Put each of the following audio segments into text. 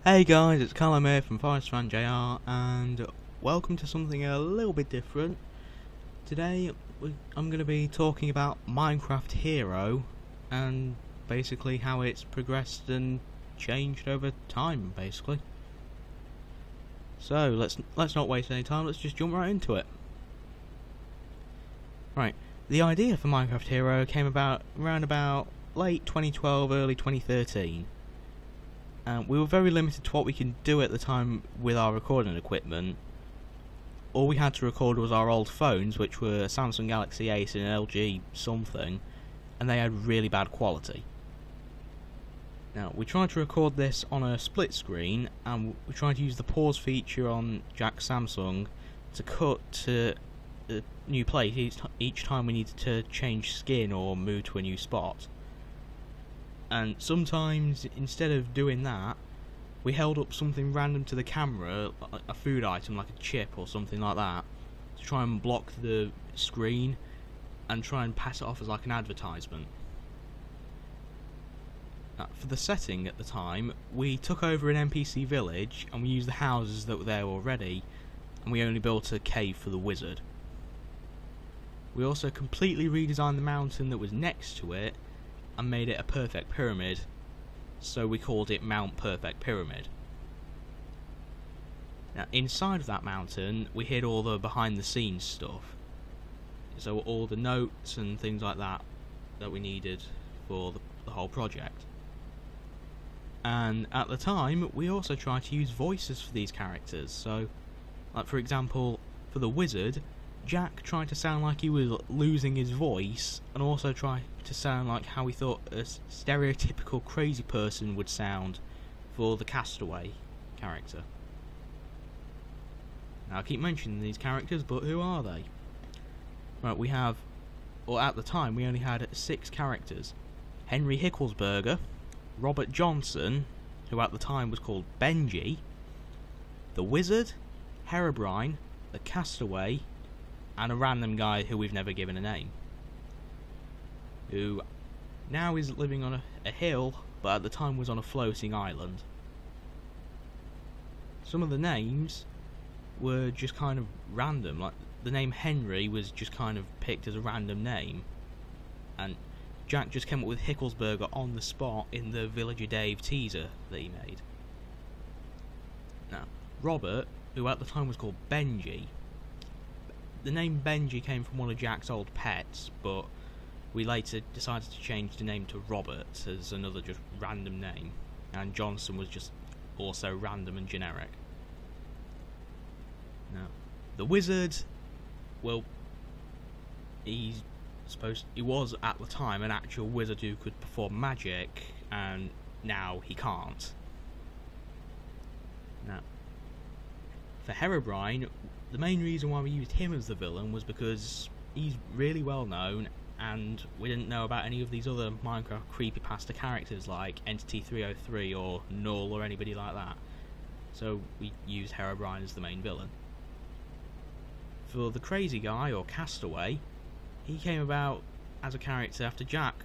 Hey guys, it's Callum here from forestfanjr, and welcome to something a little bit different. Today I'm going to be talking about Minecraft Hero and basically how it's progressed and changed over time, basically. So let's not waste any time. Let's just jump right into it. Right, the idea for Minecraft Hero came about around about late 2012, early 2013. We were very limited to what we could do at the time with our recording equipment. All we had to record was our old phones, which were Samsung Galaxy 8 and LG something, and they had really bad quality. Now, we tried to record this on a split screen, and we tried to use the pause feature on Jack's Samsung to cut to a new place each time we needed to change skin or move to a new spot. And sometimes, instead of doing that, we held up something random to the camera, a food item like a chip or something like that, to try and block the screen and try and pass it off as like an advertisement. Now, for the setting at the time, we took over an NPC village and we used the houses that were there already, and we only built a cave for the wizard. We also completely redesigned the mountain that was next to it and made it a perfect pyramid, so we called it Mount Perfect Pyramid. Now, inside of that mountain we hid all the behind the scenes stuff, so all the notes and things like that that we needed for the whole project. And at the time we also tried to use voices for these characters, so like for example for the wizard, Jack tried to sound like he was losing his voice, and also tried to sound like how we thought a stereotypical crazy person would sound for the Castaway character. Now I keep mentioning these characters, but who are they? Right, we have, or at the time we only had 6 characters. Henry Hicklesberger, Robert Johnson, who at the time was called Benji, the Wizard, Herobrine, the Castaway, and a random guy who we've never given a name, who now is living on a hill, but at the time was on a floating island. Some of the names were just kind of random, like the name Henry was just kind of picked as a random name, and Jack just came up with Hicklesberger on the spot in the Villager Dave teaser that he made. Now, Robert, who at the time was called Benji, the name Benji came from one of Jack's old pets, but we later decided to change the name to Robert as another just random name, and Johnson was just also random and generic. Now, the wizard, well, he was at the time an actual wizard who could perform magic, and now he can't. Now, for Herobrine, the main reason why we used him as the villain was because he's really well known, and we didn't know about any of these other Minecraft creepypasta characters like Entity 303 or Null or anybody like that, so we used Herobrine as the main villain. For the crazy guy, or Castaway, he came about as a character after Jack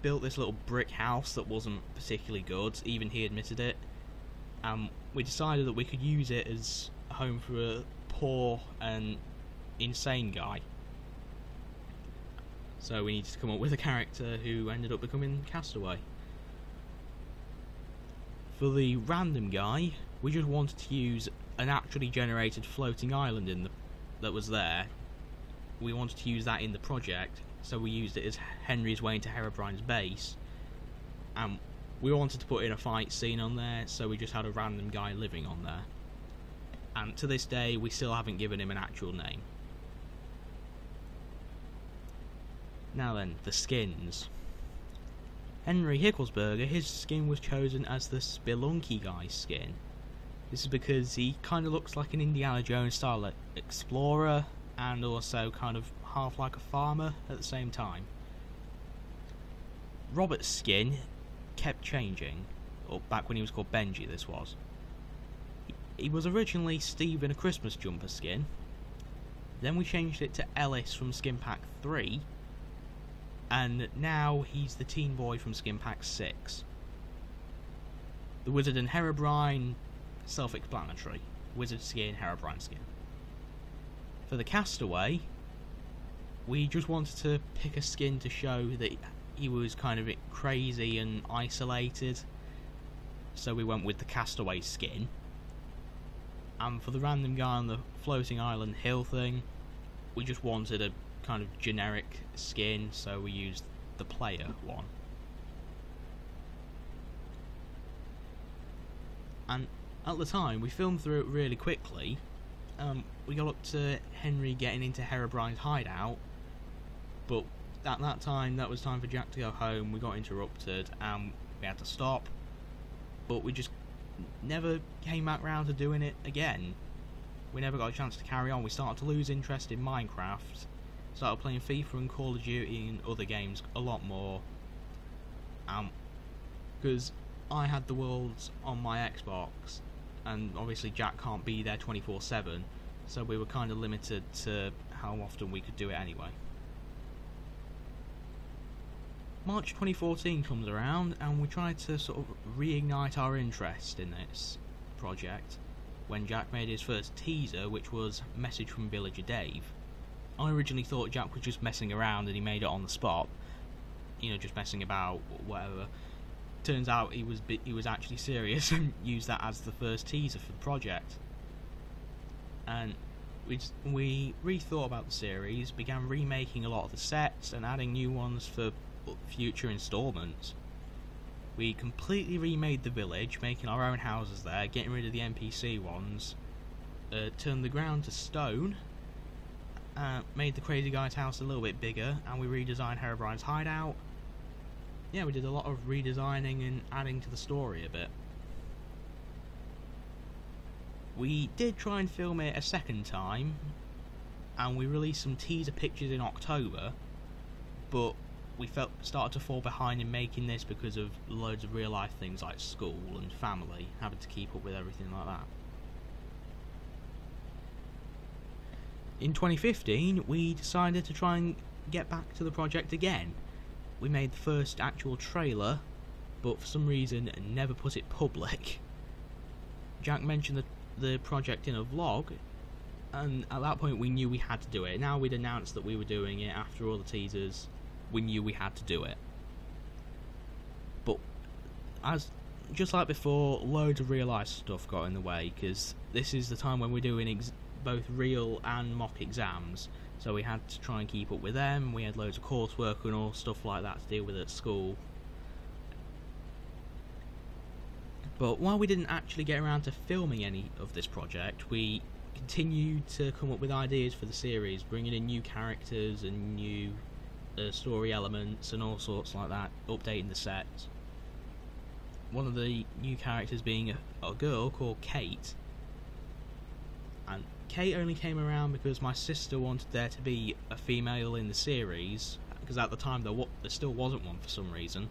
built this little brick house that wasn't particularly good, even he admitted it, and we decided that we could use it as a home for a poor and insane guy. So we needed to come up with a character who ended up becoming Castaway. For the random guy, we just wanted to use a naturally generated floating island that was there. We wanted to use that in the project, so we used it as Henry's way into Herobrine's base, and we wanted to put in a fight scene on there, so we just had a random guy living on there. And to this day we still haven't given him an actual name. Now then, the skins. Henry Hicklesberger, his skin was chosen as the Spelunky guy skin. This is because he kind of looks like an Indiana Jones style explorer, and also kind of half like a farmer at the same time. Robert's skin kept changing, or back when he was called Benji this was. He was originally Steve in a Christmas jumper skin, then we changed it to Ellis from Skin Pack 3, and now he's the teen boy from Skin Pack 6. The Wizard and Herobrine self-explanatory. Wizard skin, Herobrine skin. For the Castaway, we just wanted to pick a skin to show that he was kind of crazy and isolated, so we went with the Castaway skin. And for the random guy on the floating island hill thing, we just wanted a kind of generic skin, so we used the player one. And at the time, we filmed through it really quickly. We got up to Henry getting into Herobrine's hideout, but at that time, that was time for Jack to go home. We got interrupted and we had to stop, but we just never came back round to doing it again. We never got a chance to carry on. We started to lose interest in Minecraft, started playing FIFA and Call of Duty and other games a lot more, because I had the worlds on my Xbox, and obviously Jack can't be there 24/7, so we were kind of limited to how often we could do it anyway. March 2014 comes around and we tried to sort of reignite our interest in this project when Jack made his first teaser, which was Message from Villager Dave. I originally thought Jack was just messing around and he made it on the spot, you know, just messing about, whatever. Turns out he was actually serious and used that as the first teaser for the project. And we rethought about the series, began remaking a lot of the sets and adding new ones for future installments. We completely remade the village, making our own houses there, getting rid of the NPC ones, turned the ground to stone, made the crazy guy's house a little bit bigger, and we redesigned Herobrine's hideout. Yeah, we did a lot of redesigning and adding to the story a bit. We did try and film it a second time, and we released some teaser pictures in October, but we started to fall behind in making this because of loads of real life things like school and family, having to keep up with everything like that. In 2015, we decided to try and get back to the project again. We made the first actual trailer, but for some reason never put it public. Jack mentioned the project in a vlog, and at that point we knew we had to do it. Now we'd announced that we were doing it after all the teasers, we knew we had to do it. But just like before, loads of real life stuff got in the way, because this is the time when we're doing both real and mock exams, so we had to try and keep up with them. We had loads of coursework and all stuff like that to deal with at school. But while we didn't actually get around to filming any of this project, we continued to come up with ideas for the series, bringing in new characters and new story elements and all sorts like that, updating the sets. One of the new characters being a girl called Kate, and Kate only came around because my sister wanted there to be a female in the series, because at the time there still wasn't one for some reason.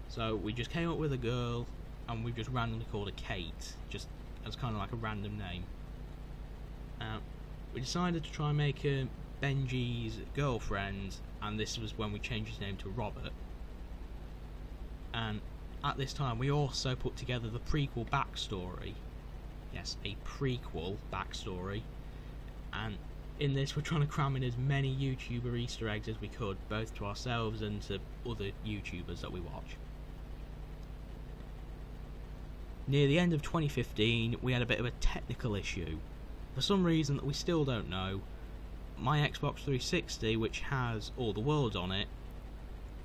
So we just came up with a girl, and we just randomly called her Kate, just as kind of like a random name. We decided to try and make her Benji's girlfriend, and this was when we changed his name to Robert. And at this time we also put together the prequel backstory. Yes, a prequel backstory. And in this we're trying to cram in as many YouTuber Easter eggs as we could, both to ourselves and to other YouTubers that we watch. Near the end of 2015 we had a bit of a technical issue. For some reason that we still don't know, my Xbox 360, which has all the worlds on it,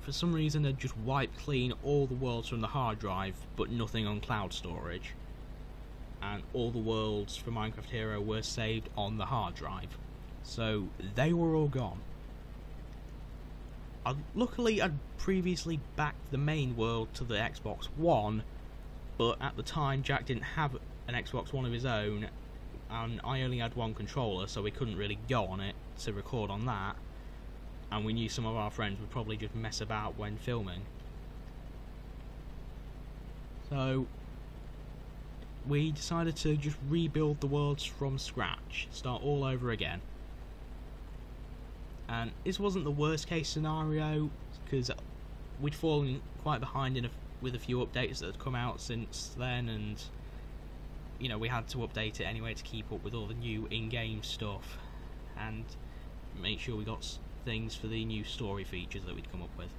for some reason had just wiped clean all the worlds from the hard drive, but nothing on cloud storage. And all the worlds for Minecraft Hero were saved on the hard drive. So they were all gone. Luckily I'd previously backed the main world to the Xbox One, but at the time Jack didn't have an Xbox One of his own, and I only had one controller, so we couldn't really go on it to record on that, and we knew some of our friends would probably just mess about when filming. So we decided to just rebuild the worlds from scratch, start all over again. And this wasn't the worst case scenario, because we'd fallen quite behind with a few updates that had come out since then, and you know, we had to update it anyway to keep up with all the new in-game stuff and make sure we got things for the new story features that we'd come up with.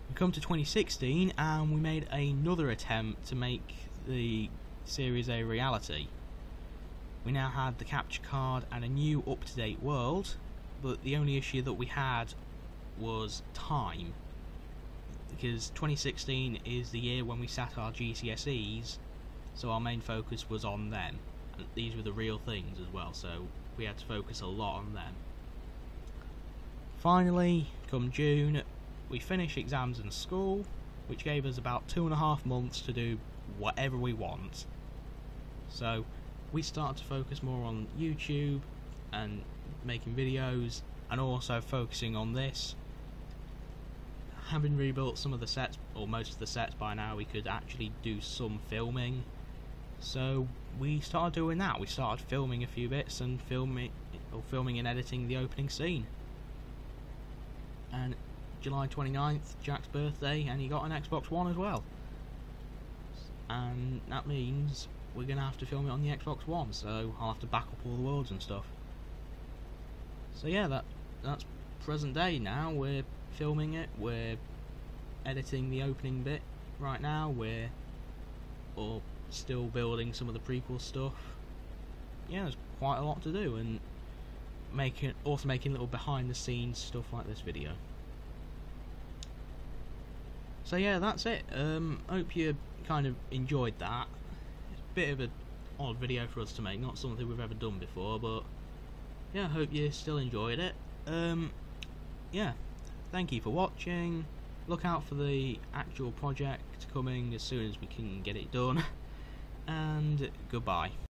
We come to 2016 and we made another attempt to make the series a reality. We now had the capture card and a new up-to-date world, but the only issue that we had was time, because 2016 is the year when we sat our GCSEs, so our main focus was on them, and these were the real things as well, so we had to focus a lot on them. Finally, come June, we finished exams in school, which gave us about 2.5 months to do whatever we want. So we started to focus more on YouTube and making videos, and also focusing on this. Having rebuilt some of the sets, or most of the sets by now, we could actually do some filming. So we started doing that. We started filming a few bits and filming and editing the opening scene. And July 29th, Jack's birthday, and he got an Xbox One as well. And that means we're going to have to film it on the Xbox One, so I'll have to back up all the worlds and stuff. So yeah, that's present day now. We're filming it, we're editing the opening bit right now, we're still building some of the prequel stuff. Yeah, there's quite a lot to do, and also making little behind the scenes stuff like this video. So yeah, that's it. Hope you kind of enjoyed that. It's a bit of an odd video for us to make, not something we've ever done before, but yeah, I hope you still enjoyed it. Yeah, thank you for watching. Look out for the actual project coming as soon as we can get it done, and goodbye.